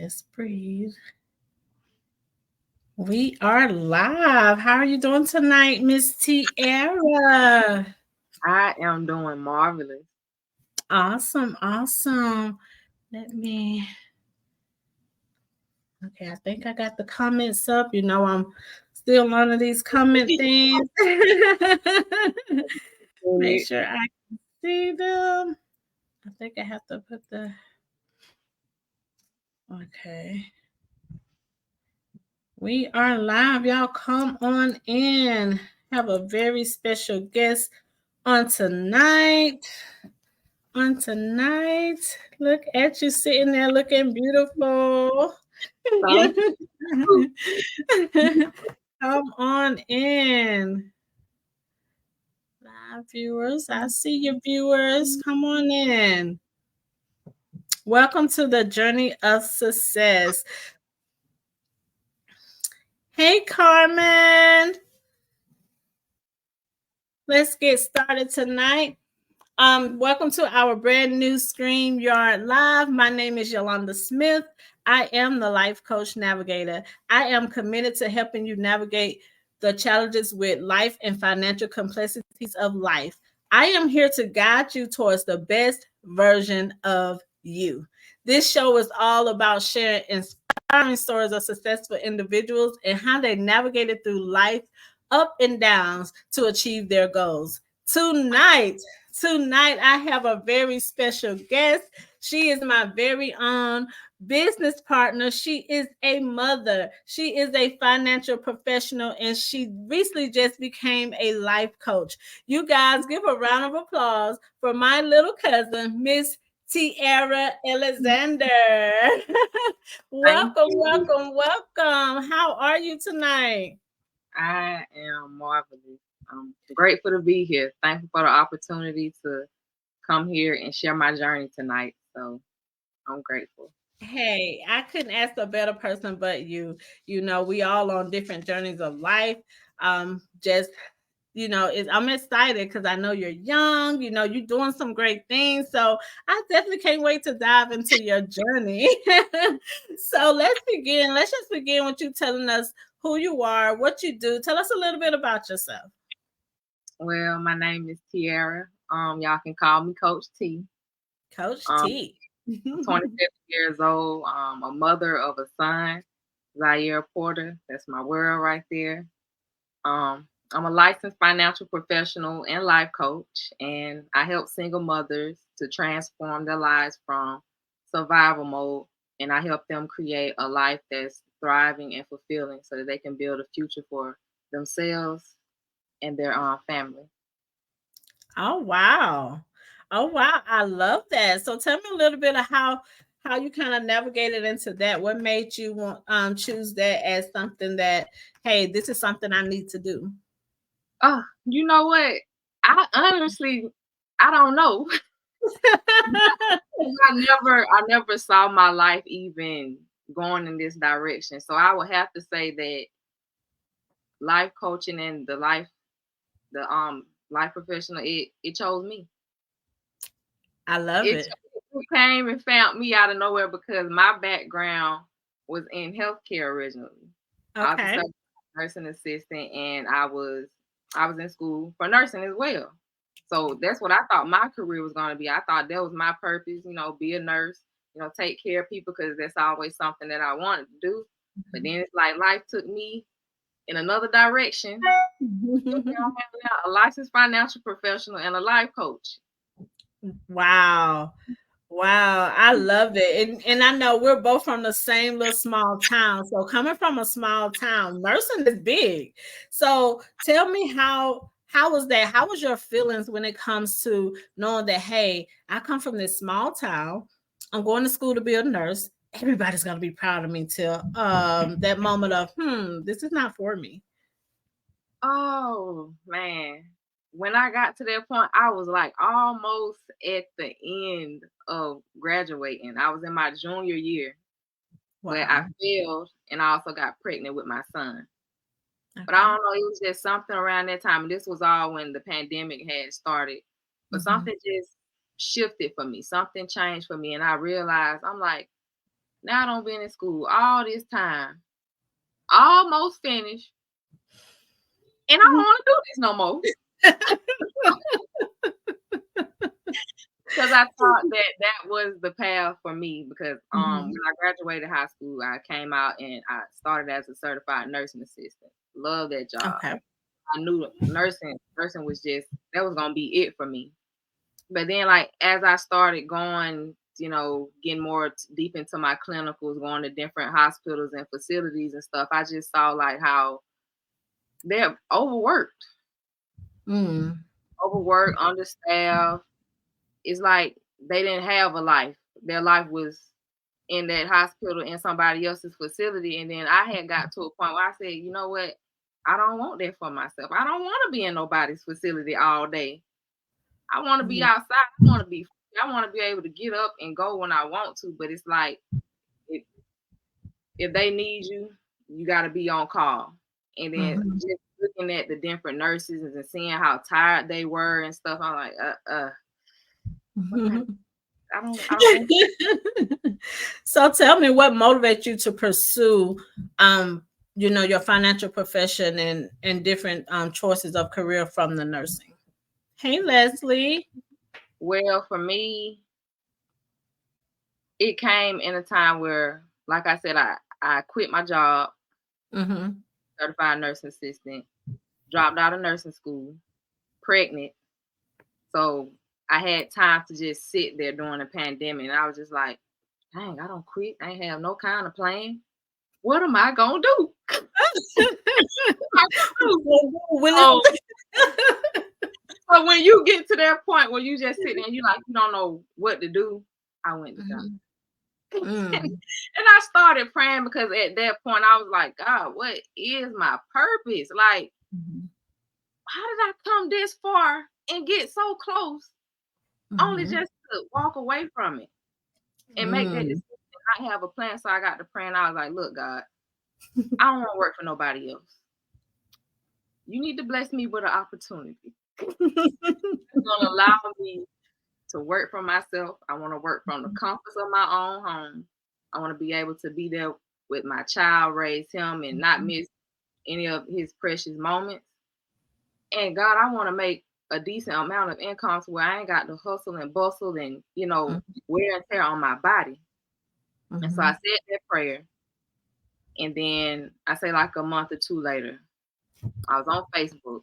Just breathe. We are live. How are you doing tonight, Miss Tiarra? I am doing marvelous. Awesome, awesome. Let me. Okay, I think I got the comments up. I'm still learning these comment things. Make Good. sure I can see them. I think I have to put the. Okay. We are live. Y'all come on in. Have a very special guest on tonight. On tonight. Look at you sitting there looking beautiful. Thank you. Come on in. Live viewers. I see you viewers. Come on in. Welcome to the journey of success. Hey Carmen. Let's get started tonight. Welcome to our brand new StreamYard Live. My name is Yolanda Smith. I am the Life Coach Navigator. I am committed to helping you navigate the challenges with life and financial complexities of life. I am here to guide you towards the best version of you. This show is all about sharing inspiring stories of successful individuals and how they navigated through life up and downs to achieve their goals. Tonight, I have a very special guest. She is my very own business partner. She is a mother. She is a financial professional, and she recently just became a life coach. You guys give a round of applause for my little cousin, Miss Tiarra Alexander. Thank Welcome, you. welcome, welcome. How are you tonight? I am marvelous. I'm grateful to be here. Thankful for the opportunity to come here and share my journey tonight. So I'm grateful. Hey, I couldn't ask a better person but you. We all on different journeys of life. Just I'm excited because I know you're young. You're doing some great things. So I definitely can't wait to dive into your journey. So let's begin. Let's just begin with you telling us who you are, what you do. Tell us a little bit about yourself. Well, my name is Tiarra. Y'all can call me Coach T. Coach Um, T. I'm 27 years old. A mother of a son, Zaire Porter. That's my world right there. I'm a licensed financial professional and life coach, and I help single mothers to transform their lives from survival mode, and I help them create a life that's thriving and fulfilling so that they can build a future for themselves and their family. Oh wow. Oh wow. I love that. So tell me a little bit of how you kind of navigated into that. What made you want choose that as something that, hey, this is something I need to do. Oh, you know what? I honestly, I don't know. I never saw my life even going in this direction. So I would have to say that life coaching and the life professional, it chose me. I love it. It came and found me out of nowhere because my background was in healthcare originally. I was a Okay. certified nursing assistant, and I was in school for nursing as well. So that's what I thought my career was going to be. I thought that was my purpose, be a nurse, take care of people because that's always something that I wanted to do. But then it's like life took me in another direction. I'm now a licensed financial professional and a life coach. Wow. Wow, I love it. And I know we're both from the same little small town. So coming from a small town, nursing is big. So tell me how was that? How was your feelings when it comes to knowing that, hey, I come from this small town. I'm going to school to be a nurse. Everybody's gonna be proud of me till that moment of this is not for me. Oh man. When I got to that point, I was like almost at the end of graduating. I was in my junior year, but I Wow. failed and I also got pregnant with my son. But I Okay. don't know, it was just something around that time. And this was all when the pandemic had started. But Mhm. something just shifted for me. Something changed for me. And I realized I'm like, Now I don't been in school all this time, almost finished, and I don't want to do this no more. Because I thought that that was the path for me. Because when I graduated high school, I came out and I started as a certified nursing assistant. Love that job. Okay. I knew nursing was just that was gonna be it for me. But then, like as I started going, getting more deep into my clinicals, going to different hospitals and facilities and stuff, I just saw like how they're Mm. overworked, understaffed. It's like they didn't have a life. Their life was in that hospital in somebody else's facility. And then I had got to a point where I said, you know what? I don't want that for myself. I don't want to be in nobody's facility all day. I want to be Mm. outside. I want to be free. I want to be able to get up and go when I want to. But it's like if, if they need you, you got to be on call. And then Mhm. just looking at the different nurses and seeing how tired they were and stuff, I'm like, what kind I don't want. So tell me what motivates you to pursue your financial profession and different choices of career from the nursing. Hey Leslie. Well, for me, it came in a time where, like I said, I quit my job, Mm-hmm. certified nursing assistant, dropped out of nursing school, pregnant. So I had time to just sit there during the pandemic. And I was just like, dang, I don't quit. I ain't have no kind of plan. What am I gonna do? What am I gonna do? Will So, it- so when you get to that point where you just sit there and you don't know what to do, I went to God. Mhm. and Mm. I started praying because at that point I was like, God, what is my purpose? Like, Mhm. how did I come this far and get so close only Mhm. just to walk away from it and make that Mm. decision? I have a plan. So I got to pray and I was like, look, God, I don't want to work for nobody else. You need to bless me with an opportunity. It's going to allow me to work for myself. I want to work from the comforts of my own home. I want to be able to be there with my child, raise him, and not miss any of his precious moments. And God, I want to make a decent amount of income to where I ain't got to hustle and bustle and, wear and tear on my body. And so I Mhm. said that prayer. And then I say like a month or two later, I was on Facebook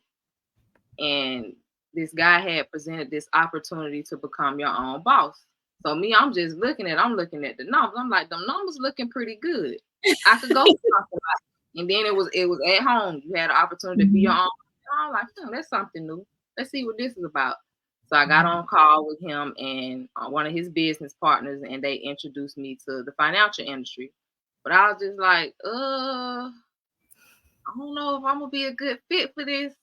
and this guy had presented this opportunity to become your own boss. So me, I'm looking at the numbers. I'm like, them numbers looking pretty good. I could go for something like, and then it was at home. You had an opportunity to be your Mhm. own. And I'm like, that's something new. Let's see what this is about. So I got Mhm. on call with him and one of his business partners, and they introduced me to the financial industry. But I was just like, I don't know if I'm gonna be a good fit for this.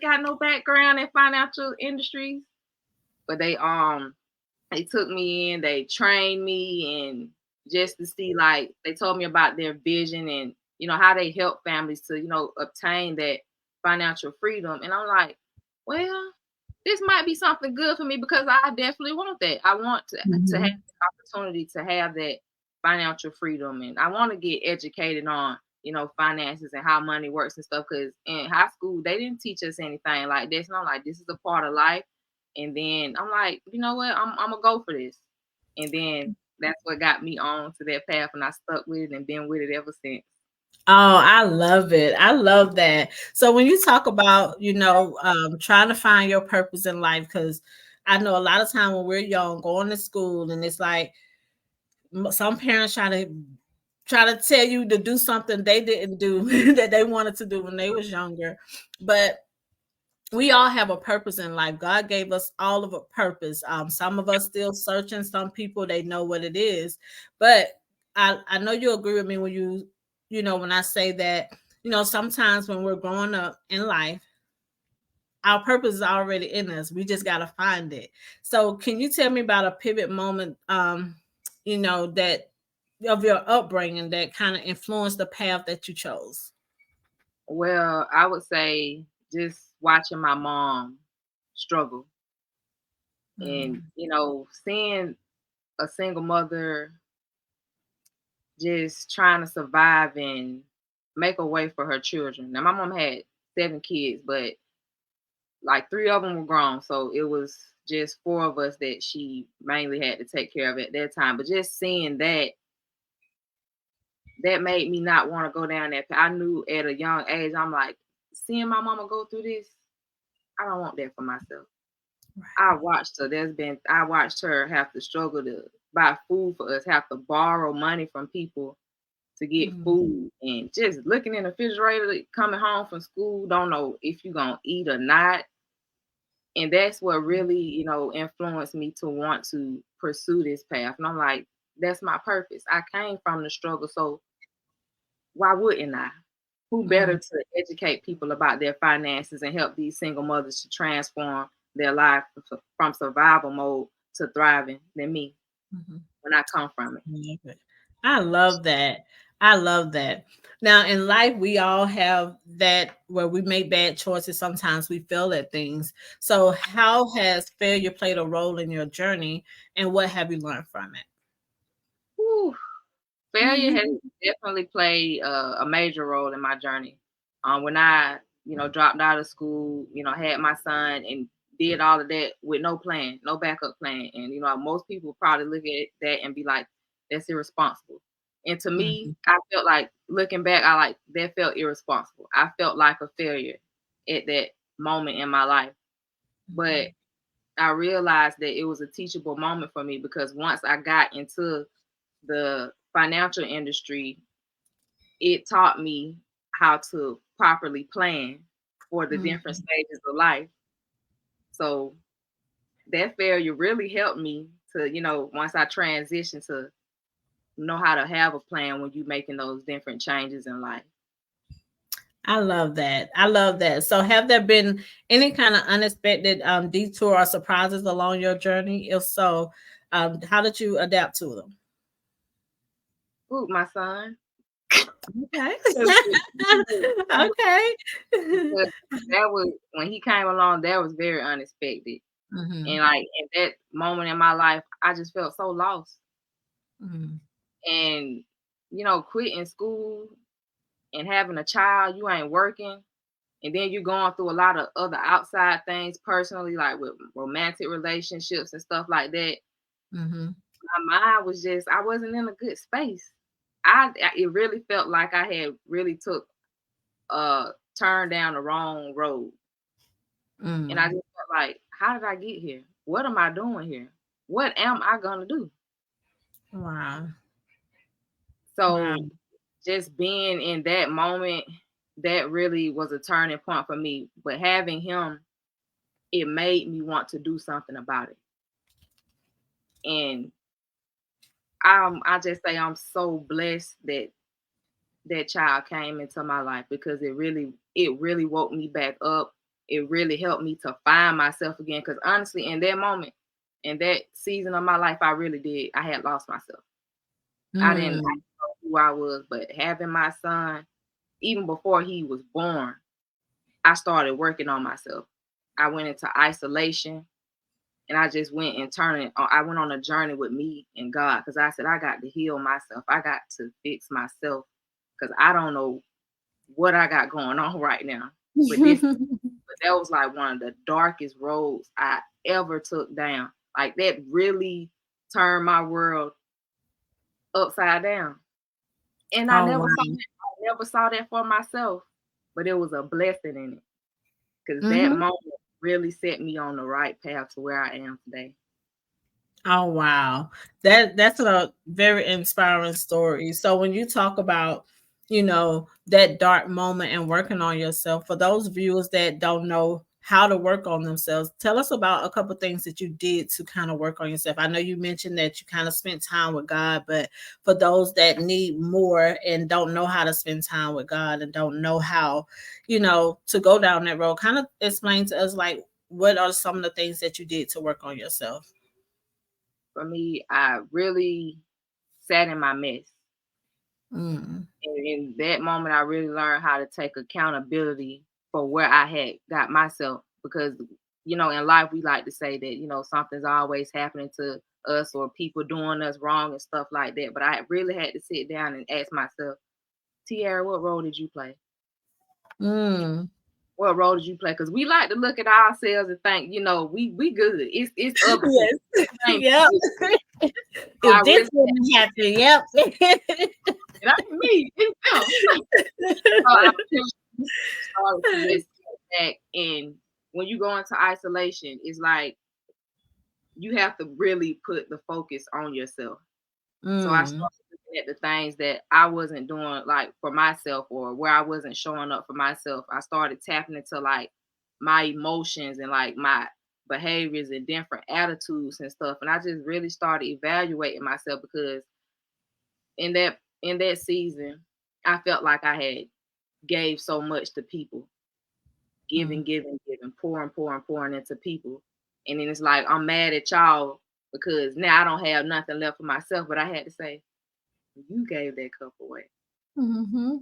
Got no background in financial industries, but they took me in, they trained me, and just to see like they told me about their vision and how they help families to obtain that financial freedom. And I'm like, well, this might be something good for me because I definitely want that. I want to have Mhm. the opportunity to have that financial freedom, and I want to get educated on finances and how money works and stuff. Because in high school they didn't teach us anything like this, and I'm like, this is a part of life. And then I'm like, you know what, I'm gonna go for this. And then that's what got me on to that path, and I stuck with it and been with it ever since. Oh, I love it. I love that. So when you talk about, trying to find your purpose in life, because I know a lot of time when we're young, going to school, and it's like some parents try to tell you to do something they didn't do that they wanted to do when they was younger. But we all have a purpose in life. God gave us all of a purpose. Some of us still searching. Some people they know what it is, but I know you agree with me when when I say that sometimes when we're growing up in life, our purpose is already in us. We just got to find it. So, can you tell me about a pivot moment? That of your upbringing that kind of influenced the path that you chose. Well, I would say just watching my mom struggle and Mm-hmm. seeing a single mother just trying to survive and make a way for her children. Now, my mom had 7 kids, but like 3 of them were grown, so it was just 4 of us that she mainly had to take care of at that time. But just seeing that made me not want to go down that path. I knew at a young age, I'm like, seeing my mama go through this, I don't want that for myself. Right. I watched her have to struggle to buy food for us, have to borrow money from people to get Mm, food, and just looking in the refrigerator, coming home from school, don't know if you're gonna eat or not. And that's what really, influenced me to want to pursue this path. And I'm like, that's my purpose. I came from the struggle, so why wouldn't I? Who better mm, to educate people about their finances and help these single mothers to transform their life from survival mode to thriving than me mhm. when I come from it? Love it. I love that. I love that. Now, in life, we all have that where we make bad choices. Sometimes we fail at things. So, how has failure played a role in your journey, and what have you learned from Whew. Failure has it? definitely played a major role in my journey. When I, dropped out of school, had my son and did all of that with no plan, no backup plan. And, most people probably look at that and be like, that's irresponsible. And to me, Mhm, I felt like looking back, that felt irresponsible. I felt like a failure at that moment in my life. But mhm, I realized that it was a teachable moment for me because once I got into the financial industry, it taught me how to properly plan for the different mhm. stages of life. So that failure really helped me to, once I transitioned to know how to have a plan when you're making those different changes in life. I love that. I love that. So, have there been any kind of unexpected detour or surprises along your journey? If so, how did you adapt to them? Ooh, my son. Okay. 'Cause Okay. because that was when he came along, that was very unexpected. And Mhm, like in that moment in my life, I just felt so lost. mhm, And quitting school and having a child, you ain't working, and then you're going through a lot of other outside things personally, like with romantic relationships and stuff like that. mhm. My mind was just, I wasn't in a good space. It really felt like I had really took turned down the wrong road, and I Mm. just felt like, how did I get here? What am I doing here? What am I gonna do? Wow. Wow. So just being in that moment, that really was a turning point for me. But having him, it made me want to do something about it. And I just say I'm so blessed that that child came into my life because it really woke me back up. It really helped me to find myself again. Because honestly, in that moment, in that season of my life, I really did. I had lost myself. I didn't Mm. know who I was, but having my son, even before he was born, I started working on myself. I went into isolation and I just went and I went on a journey with me and God because I said, I got to heal myself. I got to fix myself because I don't know what I got going on right now. But that was like one of the darkest roads I ever took down. Like that really turned my world upside down. And Oh, wow. I never saw that for myself, but it was a blessing in it because that Mhm. moment really set me on the right path to where I am today. Oh, wow. That's a very inspiring story. So when you talk about, that dark moment and working on yourself, for those viewers that don't know how to work on themselves, tell us about a couple things that you did to kind of work on yourself. I know you mentioned that you kind of spent time with God, but for those that need more and don't know how to spend time with God and don't know how, to go down that road, kind of explain to us like what are some of the things that you did to work on yourself? For me, I really sat in my mess. Mm. And in that moment, I really learned how to take accountability for where I had got myself because, in life, we like to say that, something's always happening to us or people doing us wrong and stuff like that. But I really had to sit down and ask myself, Tiarra, what role did you play? Mm. What role did you play? Because we like to look at ourselves and think, we good. It's other people. Yes. It ain't Yep. me. So If I this really wouldn't happen, yep. it ain't me. It's them. So I really started to just sit back, and when you go into isolation, it's like you have to really put the focus on yourself. So I Mm. started looking at the things that I wasn't doing like for myself or where I wasn't showing up for myself. I started tapping into like my emotions and like my behaviors and different attitudes and stuff. And I just really started evaluating myself because in that season, I felt like I had gave so much to people, Mm. giving, pouring into people. And then it's like I'm mad at y'all because now I don't have nothing left for myself. But I had to say, you gave that cup away. Mm-hmm.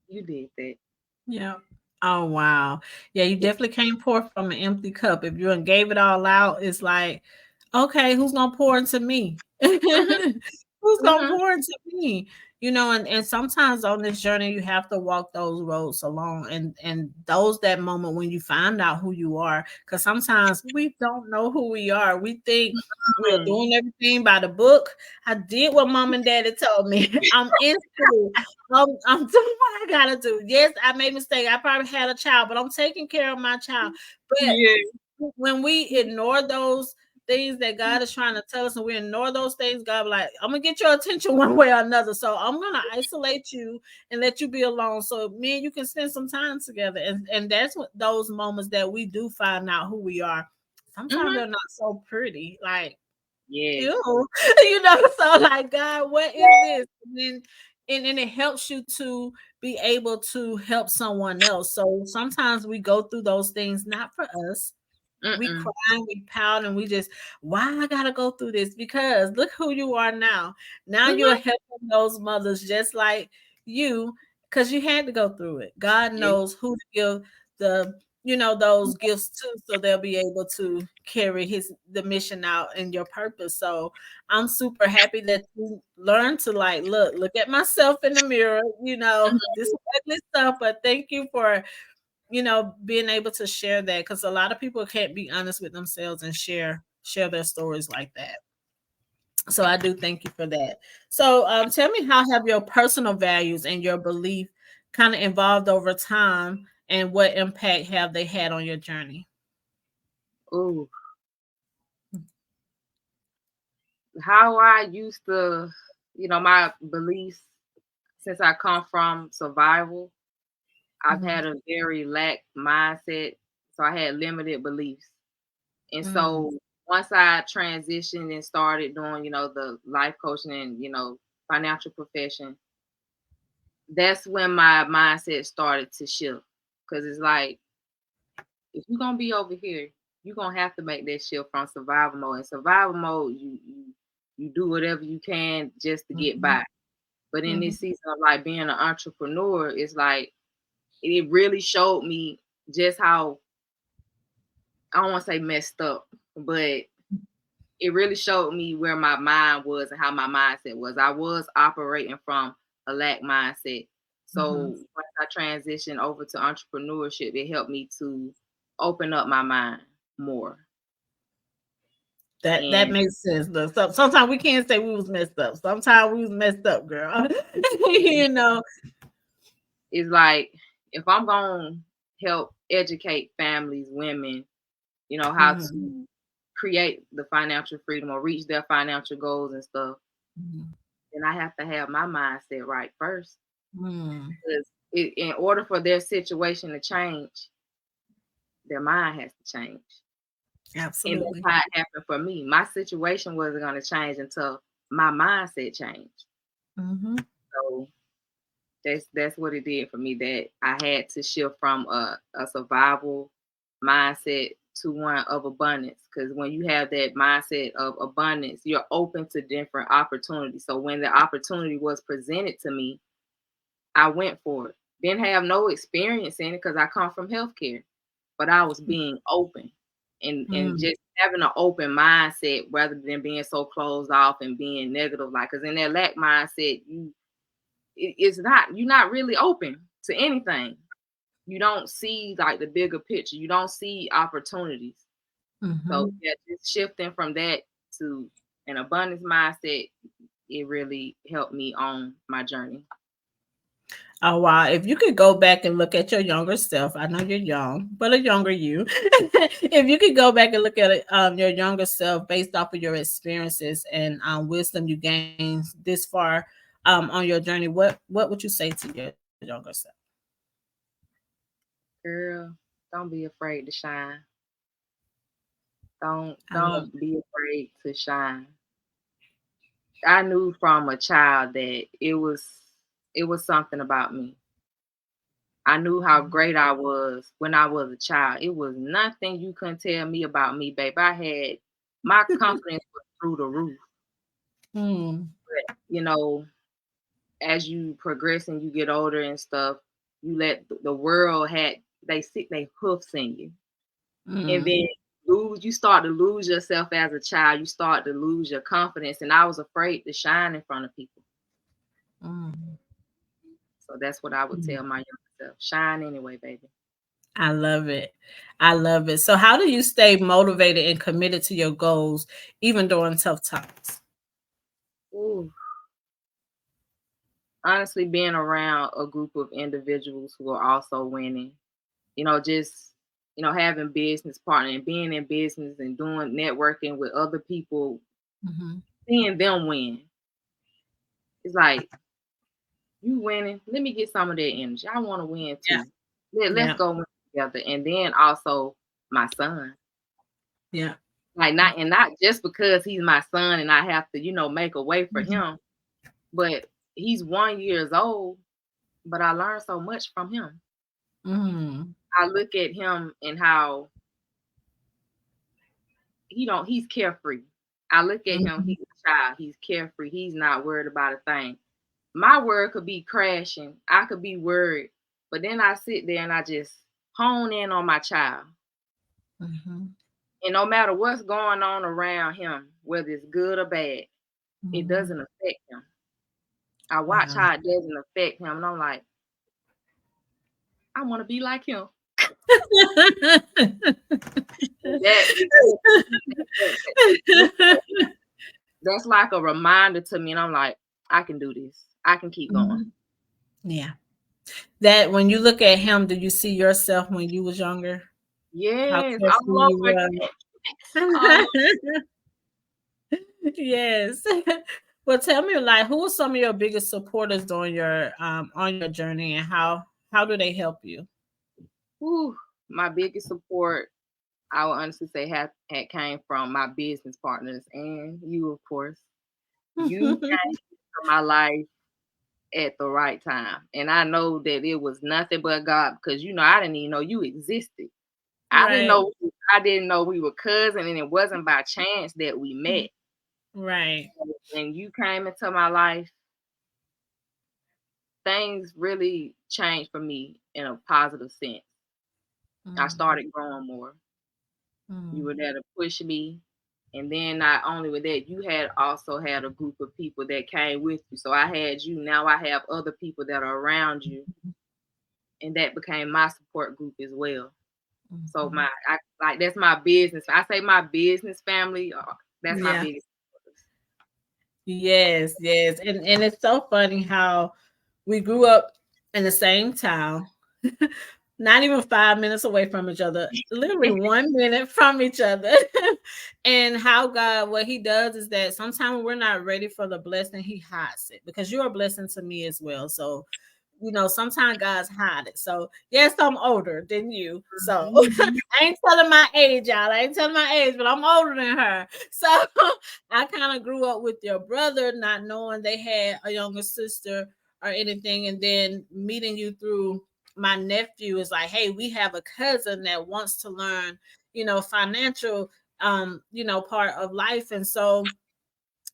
You did that. Yeah. Oh wow. Yeah, you definitely can't pour from an empty cup. If you done gave it all out, it's like, okay, who's gonna pour into me? Mhm, Who's gonna mhm, pour into me? And sometimes on this journey you have to walk those roads alone and those that moment when you find out who you are. Because sometimes we don't know who we are. We think we're mm. doing everything by the book. I did what mom and daddy told me. I'm in school. I'm doing what I gotta do. Yes, I made a mistake. I probably had a child, but I'm taking care of my child. But Yeah. when we ignore those things that God is trying to tell us, and we ignore those things, God be like, I'm gonna get your attention one way or another. So I'm gonna isolate you and let you be alone. So me and you can spend some time together. And that's what those moments that we do find out who we are. Sometimes Mhm. they're not so pretty. Like Yes. ew, so like, God, what is this? And then it helps you to be able to help someone else. So sometimes we go through those things not for us. We Mm-mm. cry, we pout, and we just, why I gotta go through this? Because look who you are now. Now you're Mhm. helping those mothers just like you, because you had to go through it. God Yeah. knows who to give those gifts to, so they'll be able to carry the mission out and your purpose. So I'm super happy that you learned to like look at myself in the mirror, this ugly stuff, but thank you for being able to share that, because a lot of people can't be honest with themselves and share their stories like that. So I do thank you for that. So tell me, how have your personal values and your belief kind of evolved over time, and what impact have they had on your journey? Ooh, how I used to, my beliefs since I come from survival, I've Mm-hmm. had a very lack mindset, so I had limited beliefs. And Mm-hmm. so once I transitioned and started doing, the life coaching and, financial profession, that's when my mindset started to shift. Cause it's like, if you're gonna be over here, you're gonna have to make that shift from survival mode. In survival mode, you do whatever you can just to get Mm-hmm. by. But in Mm-hmm. this season of like being an entrepreneur, it's like it really showed me just how, I don't want to say messed up, but it really showed me where my mind was and how my mindset was. I was operating from a lack mindset. Mm-hmm. So once I transitioned over to entrepreneurship, it helped me to open up my mind more. That And makes sense. Look, sometimes we can't say we was messed up. Sometimes we was messed up, girl. you know. it's like, if I'm going to help educate families, women, how Mm-hmm. to create the financial freedom or reach their financial goals and stuff, then I have to have my mindset right first. Mm-hmm. Because in order for their situation to change, their mind has to change. And that's Absolutely. how it happened for me. My situation wasn't going to change until my mindset changed. Mm-hmm. So that's what it did for me. That I had to shift from a survival mindset to one of abundance. Because when you have that mindset of abundance, you're open to different opportunities. So when the opportunity was presented to me, I went for it. Didn't have no experience in it because I come from healthcare, but I was being open and Mm-hmm. just having an open mindset rather than being so closed off and being negative. Like, because in that lack mindset, it's not, you're not really open to anything. You don't see like the bigger picture. You don't see opportunities. So Mm-hmm. yeah, just shifting from that to an abundance mindset, it really helped me on my journey. Oh wow! If you could go back and look at your younger self, I know you're young, but a younger you. If you could go back and look at it, your younger self based off of your experiences and wisdom you gained this far on your journey, what would you say to your younger self? Girl, don't be afraid to shine. I Don't love it. don't be afraid to shine. I knew from a child that it was something about me. I knew how great I was when I was a child. It was nothing you couldn't tell me about me, babe. I had my confidence was through the roof. Mm, But as you progress and you get older and stuff, you let the world had they stick their hoofs in you, and mm, then you start to lose yourself as a child. You start to lose your confidence, and I was afraid to shine in front of people. mm, So that's what I would mm. tell my younger self: shine anyway, baby. I love it. I love it. So, how do you stay motivated and committed to your goals even during tough times? Ooh, honestly, being around a group of individuals who are also winning, just having business partner and being in business and doing networking with other people, Hmm. seeing them win. It's like, you winning, let me get some of that energy. I want to win Yeah. too. Let's Yeah. go win together. And then also my son. Yeah. Like, not just because he's my son and I have to, make a way for Mhm. him, but he's 1 years old, but I learned so much from him. Mm. I look at him and how he's carefree. I look at him, Mhm. he's a child, he's carefree, he's not worried about a thing. My world could be crashing, I could be worried, but then I sit there and I just hone in on my child. Mhm. And no matter what's going on around him, whether it's good or bad, it Mhm. doesn't affect him. I watch Wow. how it doesn't affect him, and I'm like, I want to be like him. And that is that's like a reminder to me, and I'm like, I can do this. I can keep going. Mhm. Yeah. That when you look at him, do you see yourself when you was younger? How Yes, carefree all you over were? again. All Yes. Well, tell me, like, who are some of your biggest supporters during your on your journey, and how do they help you? Whew, my biggest support, I would honestly say, had came from my business partners and you, of course. You came into my life at the right time, and I know that it was nothing but God because I didn't even know you existed. I didn't Right. know I didn't know we were cousins, and it wasn't by chance that we met. Right. When you came into my life, things really changed for me in a positive sense. I Mm, started growing more. You mm, were there to push me. And then not only with that, you had also had a group of people that came with you. So I had you. Now I have other people that are around you, and that became my support group as well. So mhm. that's my business. I say my business family. That's my Yeah. biggest. Yes, yes. And it's so funny how we grew up in the same town, not even 5 minutes away from each other, literally 1 minute from each other. And how God, what He does is that sometimes we're not ready for the blessing, He hides it because you're a blessing to me as well. So, sometimes God's hide it. So, yes, I'm older than you. So, Mhm. I ain't telling my age, y'all. I ain't telling my age, but I'm older than her. So, I kind of grew up with your brother, not knowing they had a younger sister or anything, and then meeting you through my nephew is like, hey, we have a cousin that wants to learn, financial, part of life, and so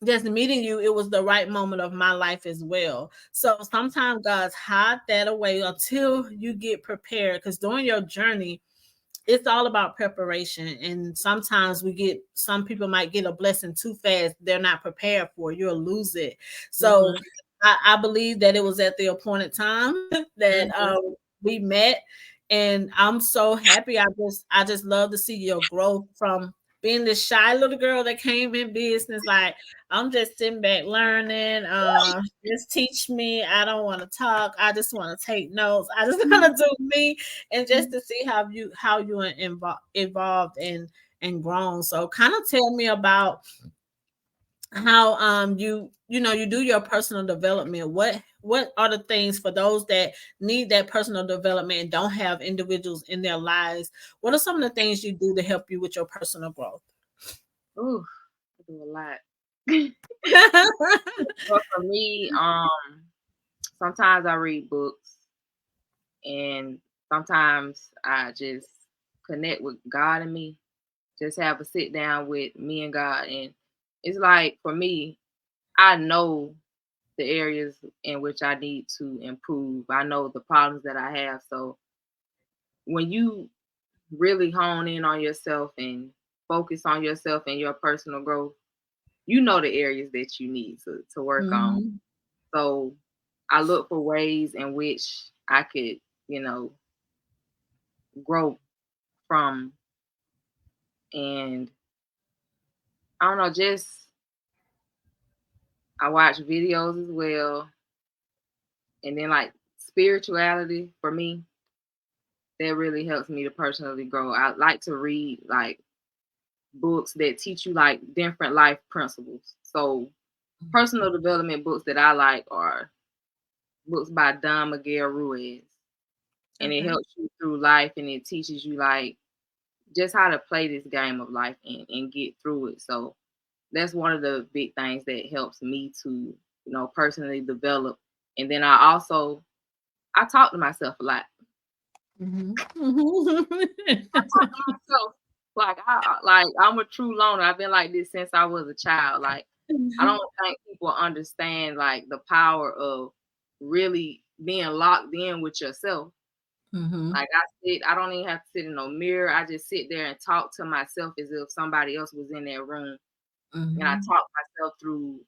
just meeting you, it was the right moment of my life as well. So sometimes God's hide that away until you get prepared, because during your journey it's all about preparation. And sometimes some people might get a blessing too fast. They're not prepared for it. You'll lose it. So Mhm. I believe that it was at the appointed time that Mhm. we met. And I'm so happy. I just love to see your growth from being this shy little girl that came in business. Like, I'm just sitting back learning. Just teach me. I don't want to talk. I just want to take notes. I just want to do me, and just to see how you evolved and grown. So kind of tell me about how you do your personal development. What are the things for those that need that personal development and don't have individuals in their lives? What are some of the things you do to help you with your personal growth? Ooh, I do a lot. But for me, sometimes I read books, and sometimes I just connect with God and me. Just have a sit down with me and God, and it's like for me, I know the areas in which I need to improve. I know the problems that I have. So when you really hone in on yourself and focus on yourself and your personal growth, you know the areas that you need to work on. Mhm. So I look for ways in which I could, you know, grow from. And I don't know, just I watch videos as well. And then like spirituality for me, that really helps me to personally grow. I like to read like books that teach you like different life principles. So personal development books that I like are books by Don Miguel Ruiz. And it Okay. helps you through life, and it teaches you like just how to play this game of life and get through it. So that's one of the big things that helps me to, personally develop. And then I talk to myself a lot. Mhm. I talk to myself like I'm a true loner. I've been like this since I was a child. Like I don't think people understand like the power of really being locked in with yourself. Mhm. Like I don't even have to sit in no mirror. I just sit there and talk to myself as if somebody else was in that room, and I Mhm. talk myself through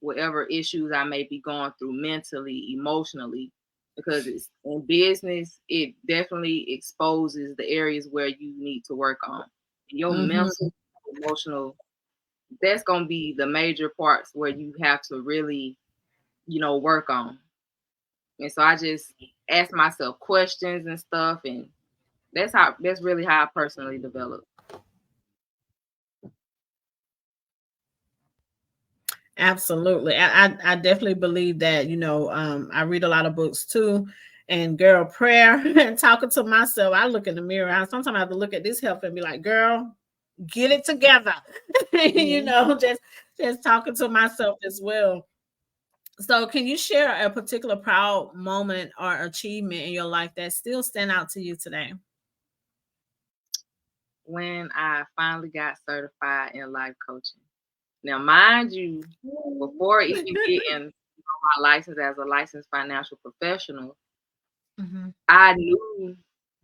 whatever issues I may be going through mentally, emotionally, because it's in business, it definitely exposes the areas where you need to work on. Your mental, Mhm. emotional, that's gonna be the major parts where you have to really, work on. And so I just ask myself questions and stuff, and that's really how I personally develop. Absolutely. I definitely believe that, I read a lot of books too. And girl, prayer and talking to myself. I look in the mirror. Sometimes I have to look at this health and be like, girl, get it together. Mhm. Just talking to myself as well. So can you share a particular proud moment or achievement in your life that still stand out to you today? When I finally got certified in life coaching. Now, mind you, before even getting my license as a licensed financial professional, Mm-hmm. I knew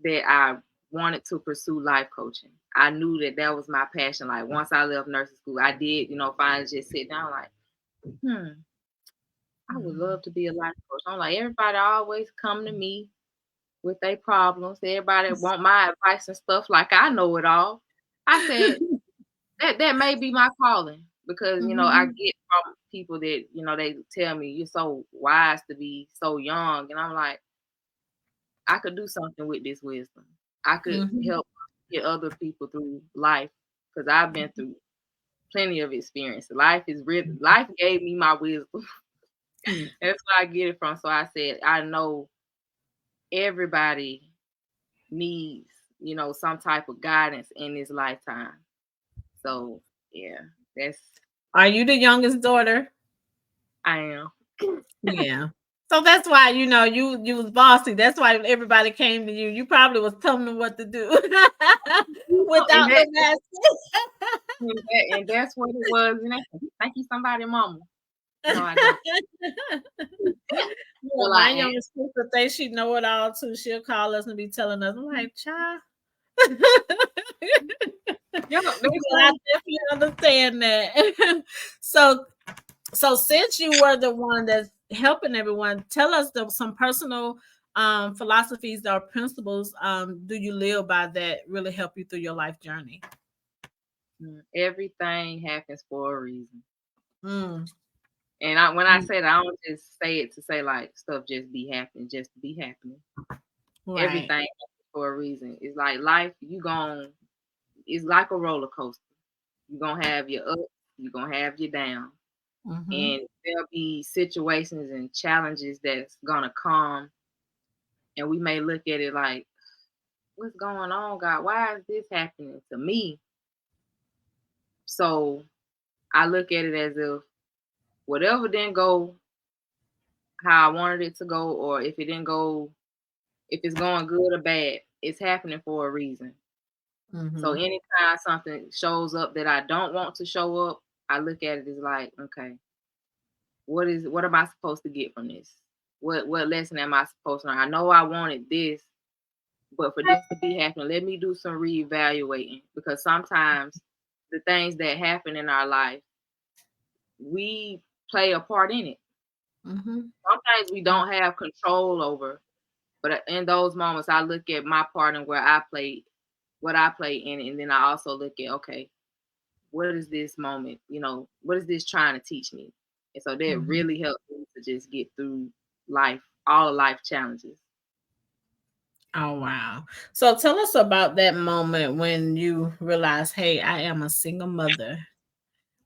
that I wanted to pursue life coaching. I knew that that was my passion. Like once I left nursing school, I did, finally just sit down like, I would love to be a life coach. I'm like, everybody always come to me with their problems. Everybody want my advice and stuff like I know it all. I said, that may be my calling because I Mm-hmm. get from people that they tell me you're so wise to be so young, and I'm like I could do something with this wisdom. I could Mm-hmm. help get other people through life because I've been through plenty of experience. Life gave me my wisdom. That's where I get it from. So I said I know everybody needs some type of guidance in this lifetime. So yeah, that's Are you the youngest daughter? I am. Yeah. So that's why you was bossy. That's why everybody came to you. You probably was telling them what to do And without that the mask. and that's what it was. And thank you, somebody, mama. No, I don't. Yeah, Well, my I am. youngest sister thinks she know it all too. She'll call us and be telling us. I'm like, child. Yeah, next Well, I time. definitely understand that. so, so since you were the one that's helping everyone, tell us some personal philosophies or principles do you live by that really help you through your life journey? Everything happens for a reason. Mm, And when I mm, say that, I don't just say it to say like stuff just be happening, just to be happening. right. Everything happens for a reason. It's like life, it's like a roller coaster. You're gonna have your up, you're gonna have your down. Mm-hmm. And there'll be situations and challenges that's gonna come, and we may look at it like, what's going on, God? Why is this happening to me? So I look at it as if whatever didn't go how I wanted it to go, or if it didn't go, if it's going good or bad, it's happening for a reason. So Mm-hmm. anytime something shows up that I don't want to show up, I look at it as like, okay, what am I supposed to get from this? What lesson am I supposed to learn? I know I wanted this, but for this to be happening, let me do some reevaluating, because sometimes the things that happen in our life, we play a part in it. Mm-hmm. Sometimes we don't have control over, but in those moments, I look at my part and where I played, what I play in it, and then I also look at, okay, what is this moment? What is this trying to teach me? And so that Mm-hmm. really helped me to just get through life, all the life challenges. Oh wow. So tell us about that moment when you realized, hey, I am a single mother.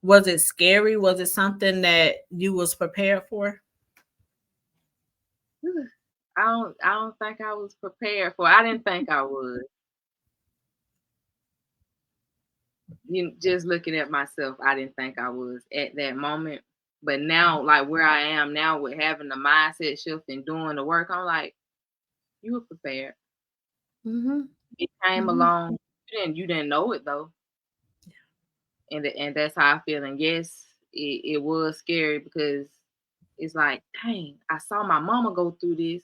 Was it scary? Was it something that you was prepared for? I don't think I was prepared for. I didn't think I would. Just looking at myself, I didn't think I was at that moment. But now, like where I am now, with having the mindset shift and doing the work, I'm like, you were prepared. Mm-hmm. It came Mm-hmm. along. You didn't know it though, and that's how I feel. And yes, it was scary, because it's like, dang, I saw my mama go through this.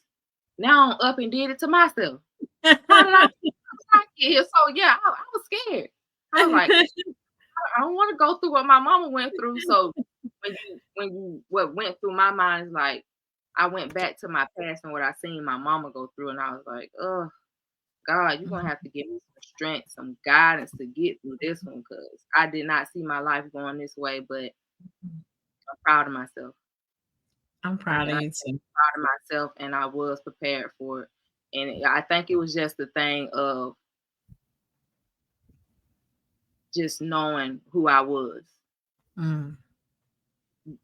Now I'm up and did it to myself. How did I get here? So yeah, I was scared. I was like, I don't want to go through what my mama went through. So what went through my mind is like, I went back to my past and what I seen my mama go through, and I was like, oh God, you're gonna have to give me some strength, some guidance to get through this one, because I did not see my life going this way. But I'm proud of myself. I'm I, proud of I you too. proud of myself, and I was prepared for it. And I think it was just the thing of just knowing who I was. Mm.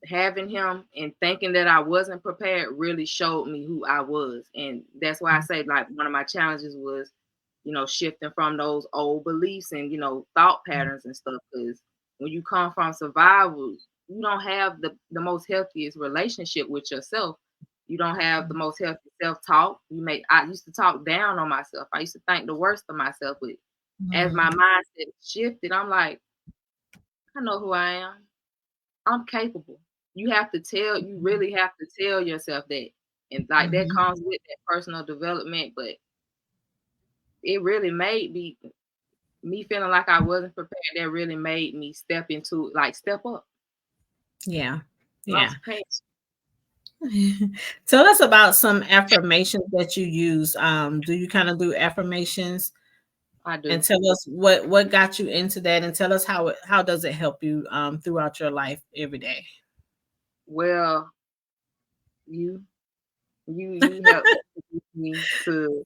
Having him and thinking that I wasn't prepared really showed me who I was. And that's why I say, like, one of my challenges was, shifting from those old beliefs and, thought patterns and stuff. Because when you come from survival, you don't have the most healthiest relationship with yourself. You don't have the most healthy self-talk. I used to talk down on myself. I used to think the worst of myself. But as Mm. my mindset shifted, I'm like, I know who I am. I'm capable. You really have to tell yourself that. And like that Mhm. comes with that personal development, but it really made me feeling like I wasn't prepared. That really made me step up. Yeah. I was Yeah. prepared. Tell us about some affirmations that you use. Do you kind of do affirmations I and do. tell us what got you into that and tell us how does it help you throughout your life every day? Well, you you helped me to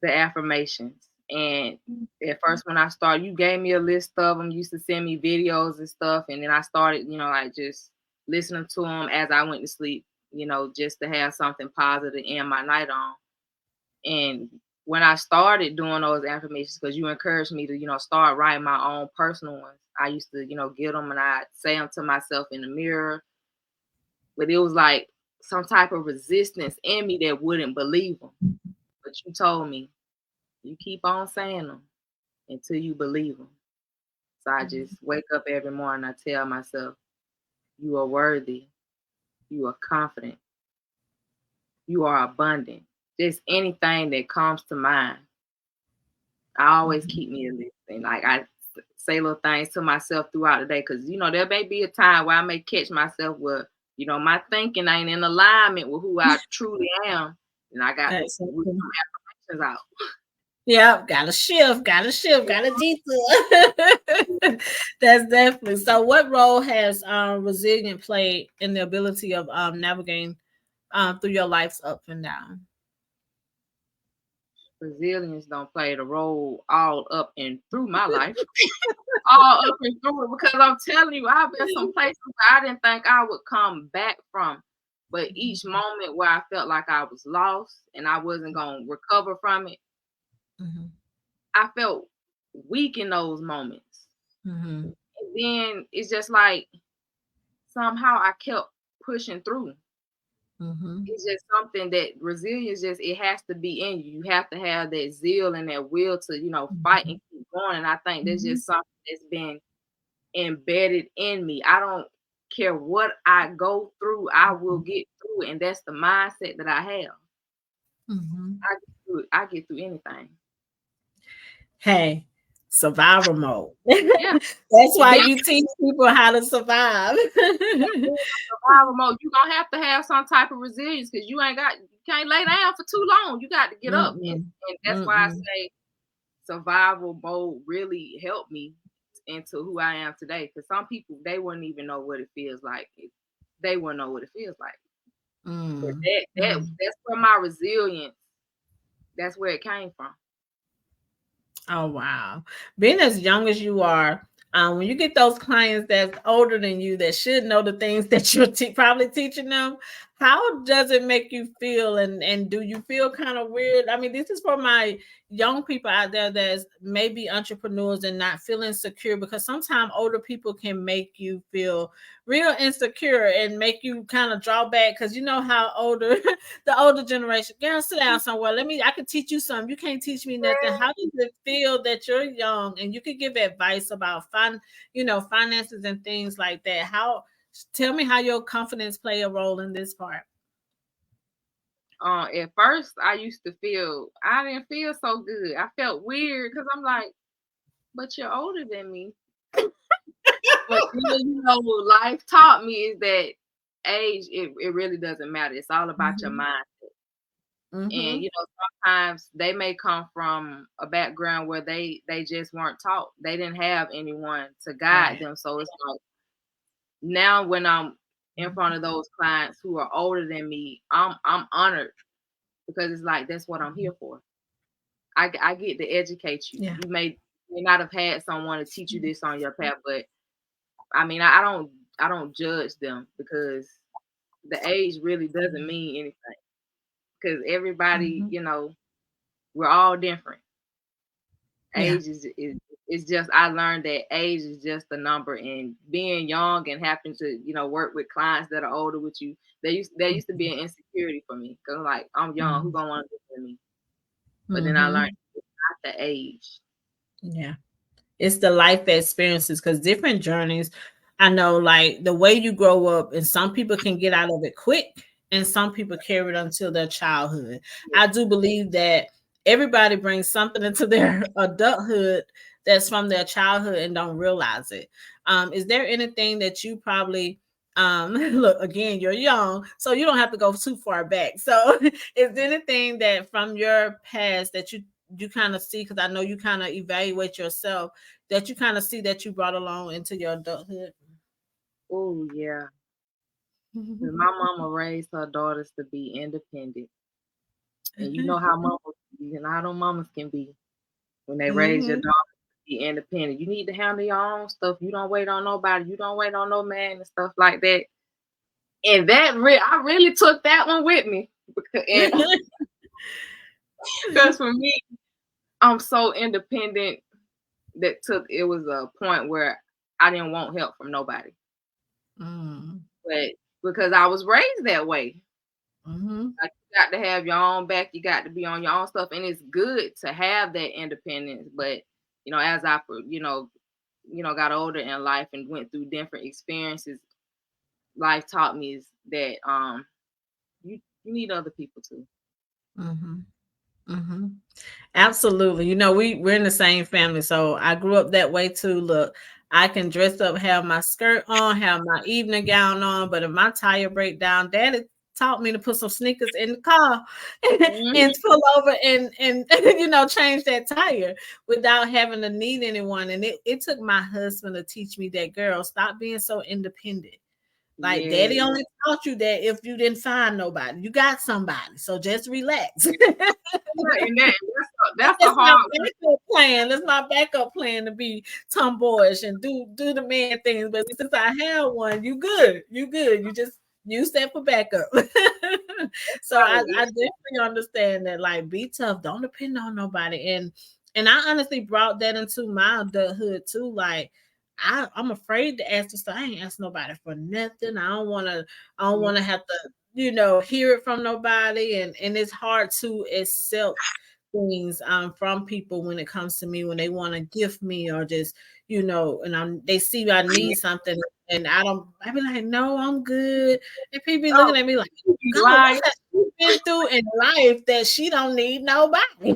the affirmations. And at first, when I started, you gave me a list of them. You used to send me videos and stuff, and then I started, like just listening to them as I went to sleep. Just to have something positive to end my night on. And when I started doing those affirmations, because you encouraged me to, start writing my own personal ones. I used to, get them and I say them to myself in the mirror, but it was like some type of resistance in me that wouldn't believe them. But you told me, you keep on saying them until you believe them. So I just wake up every morning. I tell myself, you are worthy. You are confident. You are abundant. Just anything that comes to mind. I always Mhm. keep me a list, and like I say little things to myself throughout the day, because there may be a time where I may catch myself where my thinking ain't in alignment with who I truly am, and I got to whip Exactly. some affirmations out. Yeah, gotta detour. That's definitely so. What role has resilient played in the ability of navigating through your life's up and down? Resilience don't play the role all up and through my life, all up and through it, because I'm telling you, I've been some places where I didn't think I would come back from. But each moment where I felt like I was lost and I wasn't going to recover from it, Mhm. I felt weak in those moments. Mhm. And then it's just like somehow I kept pushing through. Mhm. It's just something that resilience, just it has to be in you. You have to have that zeal and that will to, fight and Mhm. keep going. And I think that's Mhm. just something that's been embedded in me. I don't care what I go through, I will get through it. And that's the mindset that I have. Mhm. I get through it. I get through anything. Hey, survival mode. Yeah. That's And why then you teach people how to survive. in survival mode, you gonna have some type of resilience, because you can't lay down for too long. You got to get up. And, Mm-mm. and that's why I Mm-mm. say survival mode really helped me into who I am today. Because some people, they wouldn't even know what it feels like. They wouldn't know what it feels like. But Mm. Mm. that's where my resilience, that's where it came from. Oh wow. Being as young as you are, when you get those clients that's older than you that should know the things that you're probably teaching them, how does it make you feel? And do you feel kind of weird? I mean, this is for my young people out there that's maybe entrepreneurs and not feeling secure, because sometimes older people can make you feel real insecure and make you kind of draw back, because you know how older the older generation. Girl, sit down somewhere. I can teach you something. You can't teach me nothing. How does it feel that you're young and you can give advice about finances and things like that? Tell me how your confidence play a role in this part. At first, I didn't feel so good. I felt weird because I'm like, but you're older than me. But then, life taught me is that age, it really doesn't matter. It's all about your Mm-hmm. mind. And Mm-hmm. sometimes they may come from a background where they just weren't taught. They didn't have anyone to guide Right. them. So it's like now when I'm in front of those clients who are older than me, I'm honored, because it's like that's what I'm here for. I get to educate you. Yeah. You may not have had someone to teach you this on your path, but I mean, I don't judge them, because the age really doesn't mean anything. Because everybody, Mm-hmm. we're all different. Yeah. Age is just, I learned that age is just a number, and being young and having to work with clients that are older with you, there used to be an insecurity for me, because like, I'm young, who Mm-hmm. gonna want to listen to me? But then I learned Mm-hmm. it's not the age. Yeah. It's the life experiences, because different journeys. I know, like the way you grow up, and some people can get out of it quick, and some people carry it until their childhood. Yeah. I do believe that everybody brings something into their adulthood that's from their childhood and don't realize it. Is there anything that you probably look, again, you're young, so you don't have to go too far back. So is there anything that from your past that you kind of see, because I know you kind of evaluate yourself, that you kind of see that you brought along into your adulthood? Oh yeah. 'Cause my mama raised her daughters to be independent. And you know how them mamas can be when they raise your Hmm. daughter to be independent. You need to handle your own stuff. You don't wait on nobody. You don't wait on no man and stuff like that. And I really took that one with me. And because for me, I'm so independent that it was a point where I didn't want help from nobody. Mm. But because I was raised that way, Hmm. like, you got to have your own back. You got to be on your own stuff, and it's good to have that independence. But as I got older in life and went through different experiences, life taught me is that you need other people too. Hmm. Mm-hmm. Absolutely. We're in the same family, so I grew up that way too. Look, I can dress up, have my skirt on, have my evening gown on, but if my tire break down, Daddy taught me to put some sneakers in the car and Mhm. pull over and change that tire without having to need anyone. And it took my husband to teach me that, girl, stop being so independent. Like Yeah. Daddy only taught you that if you didn't find nobody, you got somebody. So just relax. Yeah, and that's a That's my hard one. backup plan. That's my backup plan to be tomboyish and do the man things. But since I have one, you good. You good. You just use that for backup. So How I, it I is. definitely understand that. Like, be tough. Don't depend on nobody. And I honestly brought that into my adulthood too. Like, I'm afraid to ask this. I ain't asked nobody for nothing. I don't wanna have to, hear it from nobody. And it's hard to accept things from people when it comes to me, when they want to gift me or just, and they see I need something, and I be like, no, I'm good. And people be Oh, looking at me like, you be God, what lying. has she been through in life that she don't need nobody? Yep,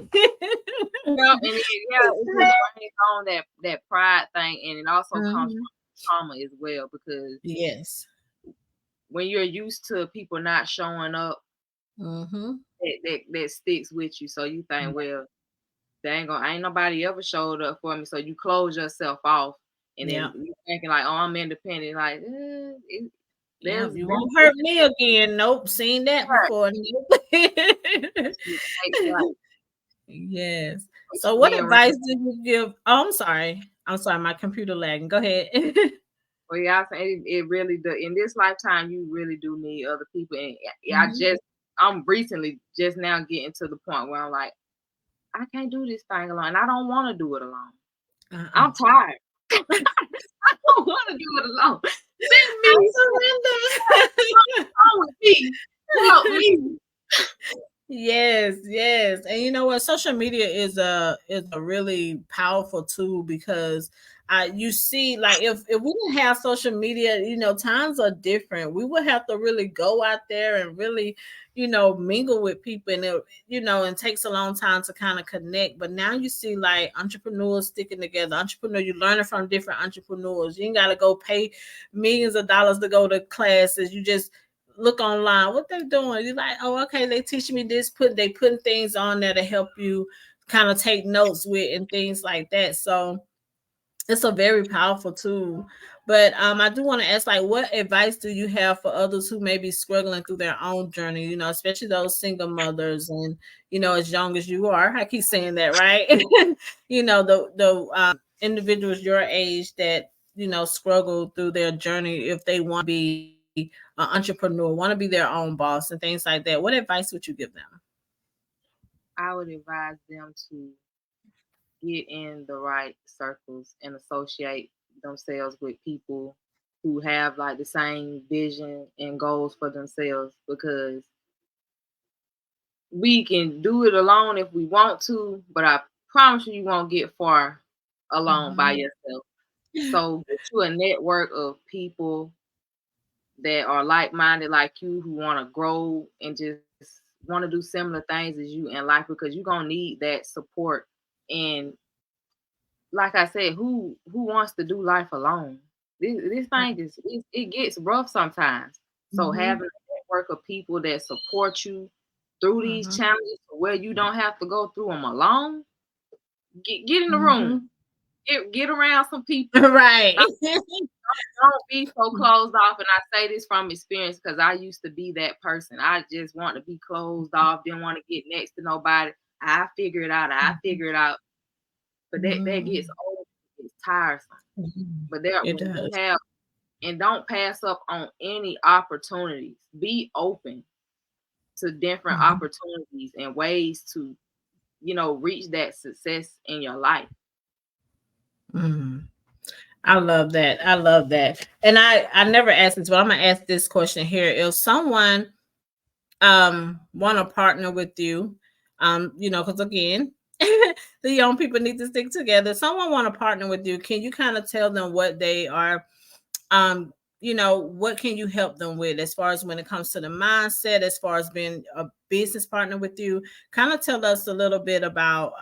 and it just brings on that pride thing, and it also comes Mhm. from trauma as well because Yes. when you're used to people not showing up, Mm-hmm. that sticks with you. So you think, well, ain't nobody ever showed up for me. So you close yourself off, and Yeah. then you thinking like, oh, I'm independent. Like, Yeah, you there's won't hurt me again. Nope, seen that before. Nope. mistakes like Yes. So what being around. advice do you give? Oh, I'm sorry. I'm sorry, my computer lagging. Go ahead. Well, yeah, I think it really do. In this lifetime, you really do need other people. And yeah, Mhm. I'm recently just now getting to the point where I'm like, I can't do this thing alone. And I don't want to do it alone. Uh-uh. I'm tired. I don't want to do it alone. Send I me surrender. something with me. Help me. Yes, yes. And you know what? Social media is a really powerful tool because you see, like, if we didn't have social media, times are different. We would have to really go out there and really, mingle with people, and it takes a long time to kind of connect. But now you see like entrepreneurs sticking together, you learning from different entrepreneurs. You ain't gotta go pay millions of dollars to go to classes. You just look online what they're doing. You're like, oh, okay, they teaching me this. They putting things on there to help you kind of take notes with and things like that. So it's a very powerful tool. But I do want to ask, like, what advice do you have for others who may be struggling through their own journey? Especially those single mothers, and as young as you are. I keep saying that, right? The individuals your age that struggle through their journey if they want to be an entrepreneur, want to be their own boss, and things like that. What advice would you give them? I would advise them to get in the right circles and associate themselves with people who have like the same vision and goals for themselves because we can do it alone if we want to, but I promise you, you won't get far alone by Hmm. yourself. So get you a network of people that are like-minded like you who want to grow and just want to do similar things as you in life because you're gonna need that support. And like I said, who wants to do life alone? This thing it gets rough sometimes. So Hmm. having a network of people that support you through these Hmm. challenges where you don't have to go through them alone, get in the room, Hmm. get around some people. Right. Don't be so closed off. And I say this from experience because I used to be that person. I just want to be closed off, didn't want to get next to nobody. I figure it out. I figure it out. But that gets Mhm. old, it's tiresome. Mhm. But there It when you does. have and don't pass up on any opportunities. Be open to different Mhm. opportunities and ways to, reach that success in your life. Mhm. I love that. I love that. And I never asked this, but I'm gonna ask this question here. If someone want to partner with you, because again, the young people need to stick together. Someone want to partner with you. Can you kind of tell them what they are, um, what can you help them with as far as when it comes to the mindset, as far as being a business partner with you? Kind of tell us a little bit about,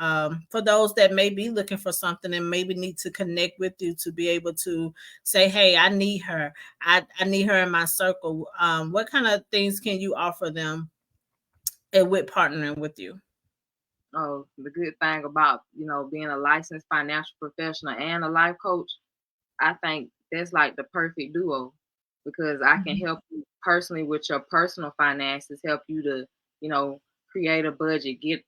for those that may be looking for something and maybe need to connect with you to be able to say, hey, I need her. I need her in my circle. What kind of things can you offer them and with partnering with you? Oh, the good thing about, being a licensed financial professional and a life coach, I think that's like the perfect duo because I can Mhm. help you personally with your personal finances, help you to, you know, create a budget, get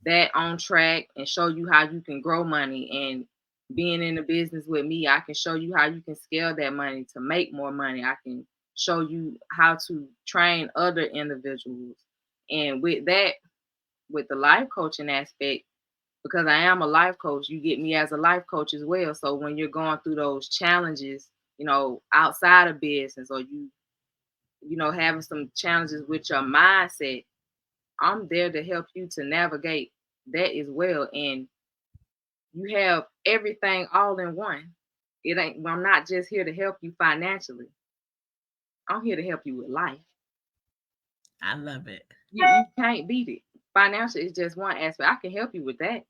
that on track and show you how you can grow money. And being in the business with me, I can show you how you can scale that money to make more money. I can show you how to train other individuals. And with that, with the life coaching aspect, because I am a life coach, you get me as a life coach as well. So when you're going through those challenges, outside of business, or having some challenges with your mindset, I'm there to help you to navigate that as well. And you have everything all in one. I'm not just here to help you financially. I'm here to help you with life. I love it. You can't beat it. Financial is just one aspect. I can help you with that,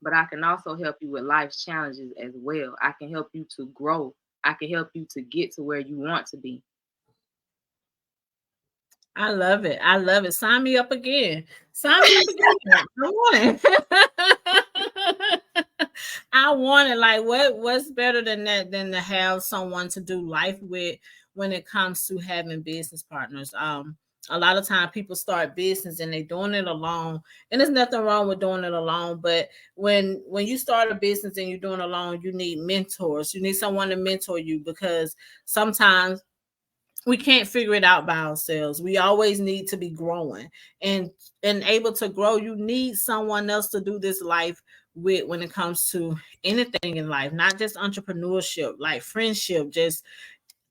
but I can also help you with life's challenges as well. I can help you to grow. I can help you to get to where you want to be. I love it. I love it. Sign me up again. Sign me up again. I want it. I want it. Like what's better than that than to have someone to do life with when it comes to having business partners. A lot of time people start business and they doing it alone. And there's nothing wrong with doing it alone. But when you start a business and you're doing it alone, you need mentors. You need someone to mentor you because sometimes we can't figure it out by ourselves. We always need to be growing and able to grow. You need someone else to do this life with when it comes to anything in life, not just entrepreneurship, like friendship, just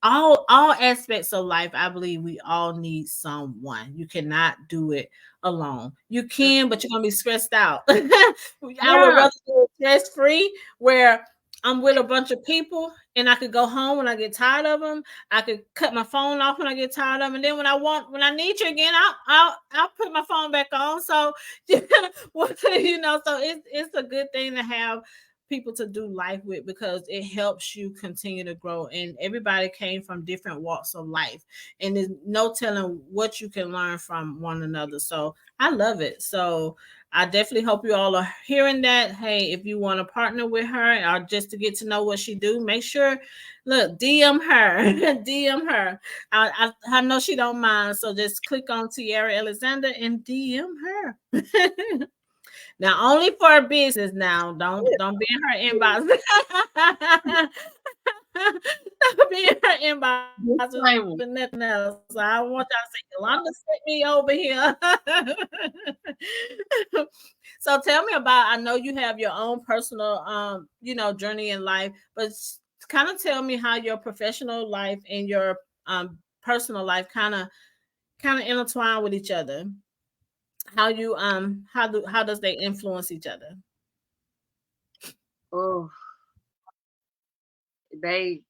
all aspects of life. I believe we all need someone. You cannot do it alone. You can, but you're gonna be stressed out. I would Yeah. rather do it stress free, where I'm with a bunch of people and I could go home when I get tired of them. I could cut my phone off when I get tired of them, and then when I need you again, I'll put my phone back on. So so it's a good thing to have people to do life with because it helps you continue to grow. And everybody came from different walks of life, and there's no telling what you can learn from one another. So I love it. So I definitely hope you all are hearing that. Hey, if you want to partner with her or just to get to know what she do, make sure look DM her, DM her. I know she don't mind, so just click on Tiarra Alexander and DM her. Now only for business. Now don't be in her inbox. Don't be in her inbox with nothing Disclaimer. else. I don't want y'all to say Yolanda sent me over here. So tell me about. I know you have your own personal journey in life, but kind of tell me how your professional life and your personal life kind of intertwine with each other. How you how does they influence each other? Oh, they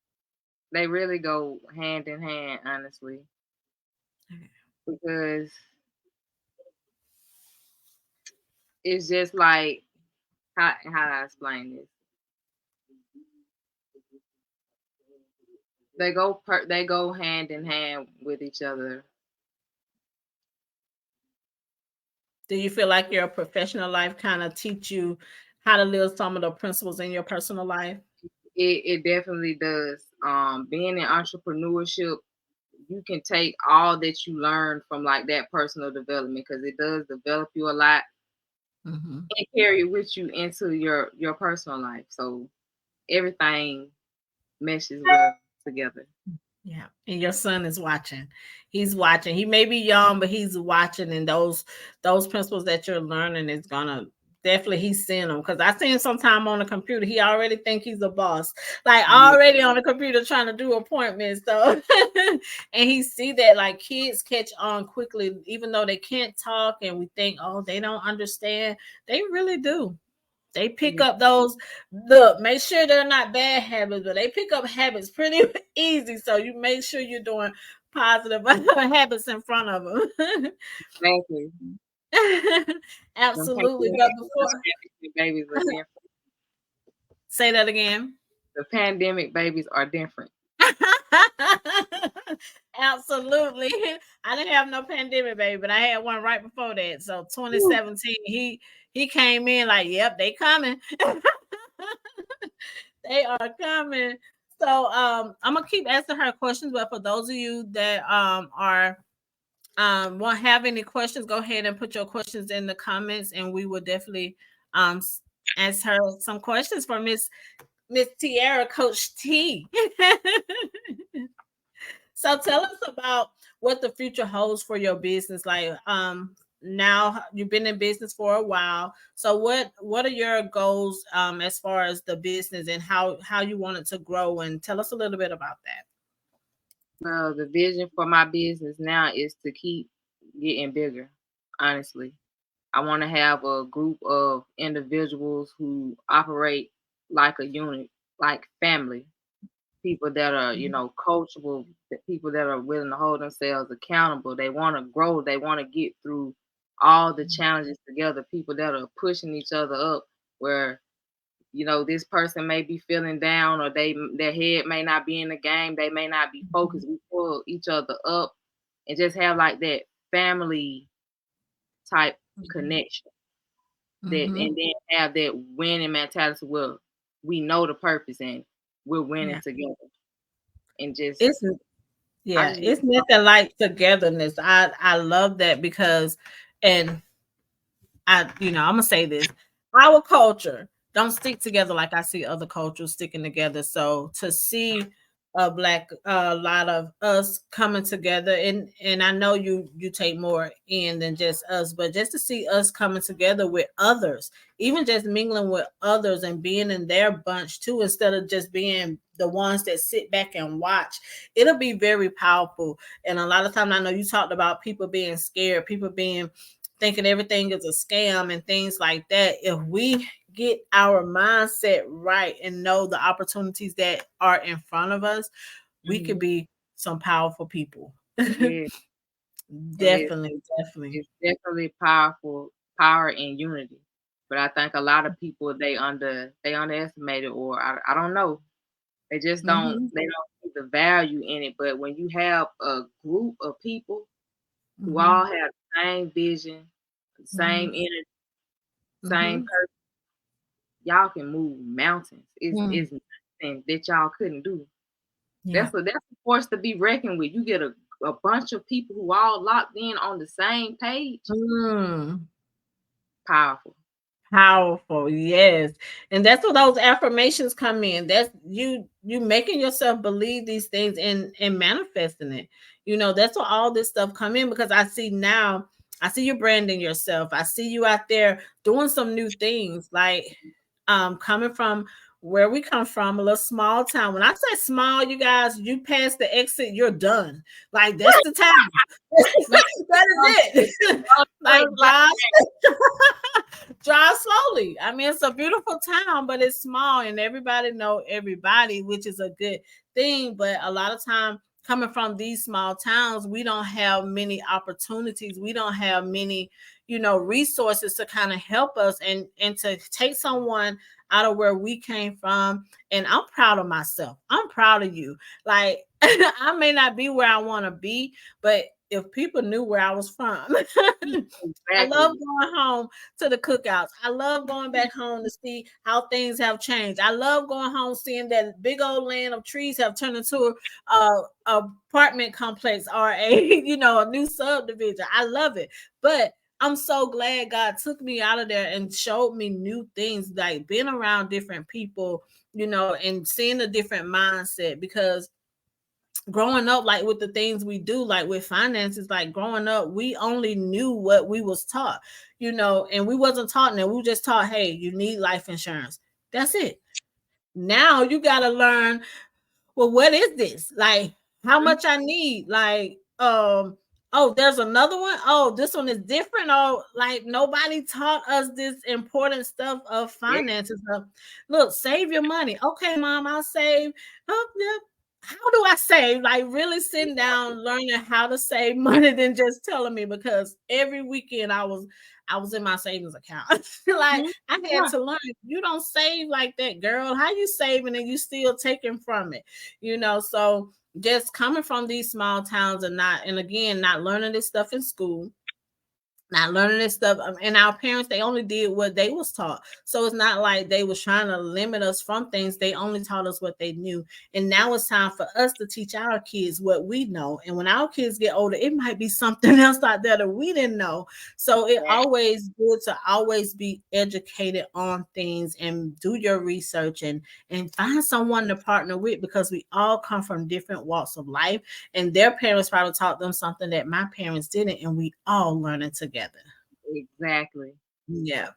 they really go hand in hand, honestly, because it's just like how do I explain this? They go hand in hand with each other. Do you feel like your professional life kind of teach you how to live some of the principles in your personal life? It definitely does. Being in entrepreneurship, you can take all that you learn from like that personal development because it does develop you a lot Hmm. and carry it with you into your personal life. So everything meshes well together. Yeah, and your son is watching. He's watching. He may be young, but he's watching, and those principles that you're learning is gonna definitely he's seeing them because I seen sometime on the computer. He already think he's a boss, like Yeah. already on the computer trying to do appointments. So, and he see that like kids catch on quickly, even though they can't talk, and we think, oh, they don't understand. They really do. They pick up those, look, make sure they're not bad habits, but they pick up habits pretty easy. So you make sure you're doing positive habits in front of them. Exactly. Them Absolutely. But before, pandemic babies are different. say that again. The pandemic babies are different. Absolutely. I didn't have no pandemic baby, but I had one right before that. So Woo. 2017, he came in like, yep, they coming. They are coming. So I'm gonna keep asking her questions, but for those of you that are won't have any questions, go ahead and put your questions in the comments, and we will definitely ask her some questions for Miss Tiarra, Coach T. So tell us about what the future holds for your business. Like now you've been in business for a while. So what are your goals as far as the business and how you want it to grow, and tell us a little bit about that. Well, the vision for my business now is to keep getting bigger, honestly. I want to have a group of individuals who operate like a unit, like family. People that are, coachable, people that are willing to hold themselves accountable. They want to grow. They want to get through all the challenges together. People that are pushing each other up where, this person may be feeling down or their head may not be in the game. They may not be focused. We pull each other up and just have like that family type connection that, Mm-hmm. and then have that winning mentality. Well, we know the purpose and we're winning Yeah. together and just It's I yeah, just it's nothing like togetherness. I love that because, and I'm gonna say this: our culture don't stick together like I see other cultures sticking together. So to see a lot of us coming together, and I know you take more in than just us, but just to see us coming together with others, even just mingling with others and being in their bunch too, instead of just being the ones that sit back and watch, it'll be very powerful. And a lot of times, I know you talked about people being scared, people being thinking everything is a scam and things like that. If we get our mindset right and know the opportunities that are in front of us, we could Mhm. be some powerful people. Yeah, and Definitely, definitely. it's definitely powerful, power in unity. But I think a lot of people they underestimate it, or I don't know. They just Mm-hmm, they don't see the value in it. But when you have a group of people who mm-hmm, all have the same vision, the mm-hmm, same energy, same mm-hmm, purpose, y'all can move mountains. mm. It's nothing that y'all couldn't do. Yeah. That's a force to be reckoned with. You get a bunch of people who all locked in on the same page. Mm. Powerful. Powerful, yes. And that's where those affirmations come in. That's you making yourself believe these things and manifesting it. That's where all this stuff come in, because I see now, I see you branding yourself. I see you out there doing some new things, like coming from where we come from, a little small town. When I say small, you guys, you pass the exit, you're done. Like that's the town. That is it. Like drive drive slowly. I mean, it's a beautiful town, but it's small and everybody know everybody, which is a good thing. But a lot of time coming from these small towns, we don't have many opportunities. We don't have many, resources to kind of help us and to take someone out of where we came from. And I'm proud of myself. I'm proud of you. Like I may not be where I want to be, but if people knew where I was from, I love Exactly. going home to the cookouts. I love going back home to see how things have changed. I love going home seeing that big old land of trees have turned into a apartment complex or a a new subdivision. I love it, but I'm so glad God took me out of there and showed me new things, like being around different people, and seeing a different mindset. Because growing up, like with the things we do, like with finances, like growing up, we only knew what we was taught, and we wasn't taught that. We were just taught, hey, you need life insurance. That's it. Now you got to learn, well, what is this? Like how Mhm. much I need? Like Oh, there's another one. Oh, this one is different. Oh, like nobody taught us this important stuff of Yeah. finances. Look, save your money. Okay, mom, I'll save. Oh, yeah. How do I save? Like really sitting down, learning how to save money than just telling me, because every weekend I was in my savings account. Like Mhm. I had Yeah. to learn. You don't save like that, girl. How you saving and you still taking from it? So just coming from these small towns and again, not learning this stuff in school, not learning this stuff, and our parents, they only did what they was taught. So it's not like they was trying to limit us from things. They only taught us what they knew, and now it's time for us to teach our kids what we know. And when our kids get older, it might be something else out there that we didn't know. So it Exactly. always good to always be educated on things and do your research and find someone to partner with, because we all come from different walks of life, and their parents probably taught them something that my parents didn't, and we all learning together. Exactly. Yeah.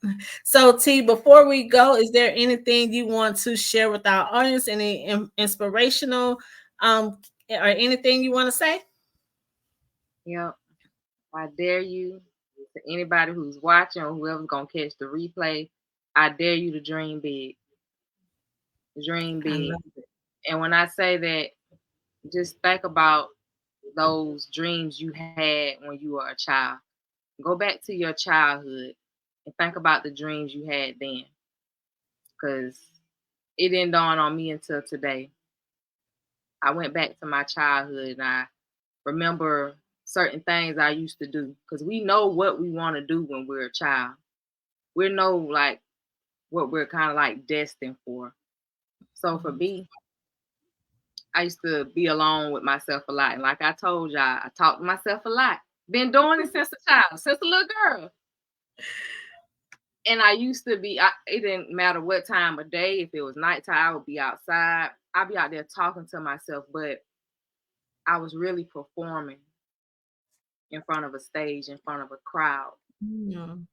So T, before we go, is there anything you want to share with our audience? Any inspirational or anything you want to say? Yep. I dare you, to anybody who's watching or whoever's gonna catch the replay, I dare you to dream big. Dream I big. love it. And when I say that, just think about those dreams you had when you were a child. Go back to your childhood and think about the dreams you had then. Because it didn't dawn on me until today. I went back to my childhood and I remember certain things I used to do. Because we know what we want to do when we're a child. We know like what we're kind of like destined for. So for me, I used to be alone with myself a lot. And like I told y'all, I talk to myself a lot. Been doing it since a child, since a little girl. And I used to be, it didn't matter what time of day, if it was nighttime, I would be outside. I'd be out there talking to myself, but I was really performing in front of a stage, in front of a crowd. Mm,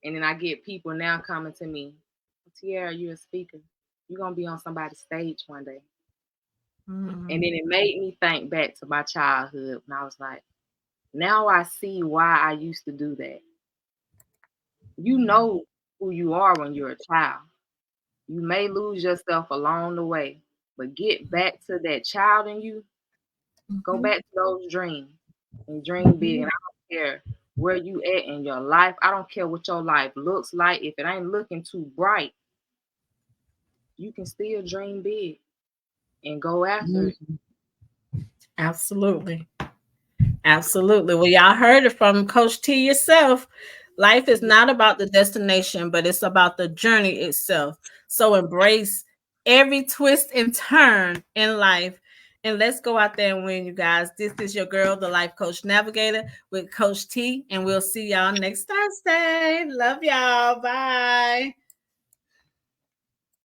And then I get people now coming to me, Tiarra, you're a speaker. You're going to be on somebody's stage one day. And mm, then it made me think back to my childhood when I was like, now I see why I used to do that. You know who you are when you're a child. You may lose yourself along the way, but get back to that child in you. Go mhm, back to those dreams and dream big. And mhm. I don't care where you at in your life. I don't care what your life looks like. If it ain't looking too bright, you can still dream big and go after it. Mhm. Absolutely. Absolutely. Well, y'all heard it from Coach T yourself. Life is not about the destination, but it's about the journey itself. So embrace every twist and turn in life. And let's go out there and win, you guys. This is your girl, the Life Coach Navigator with Coach T. And we'll see y'all next Thursday. Love y'all. Bye.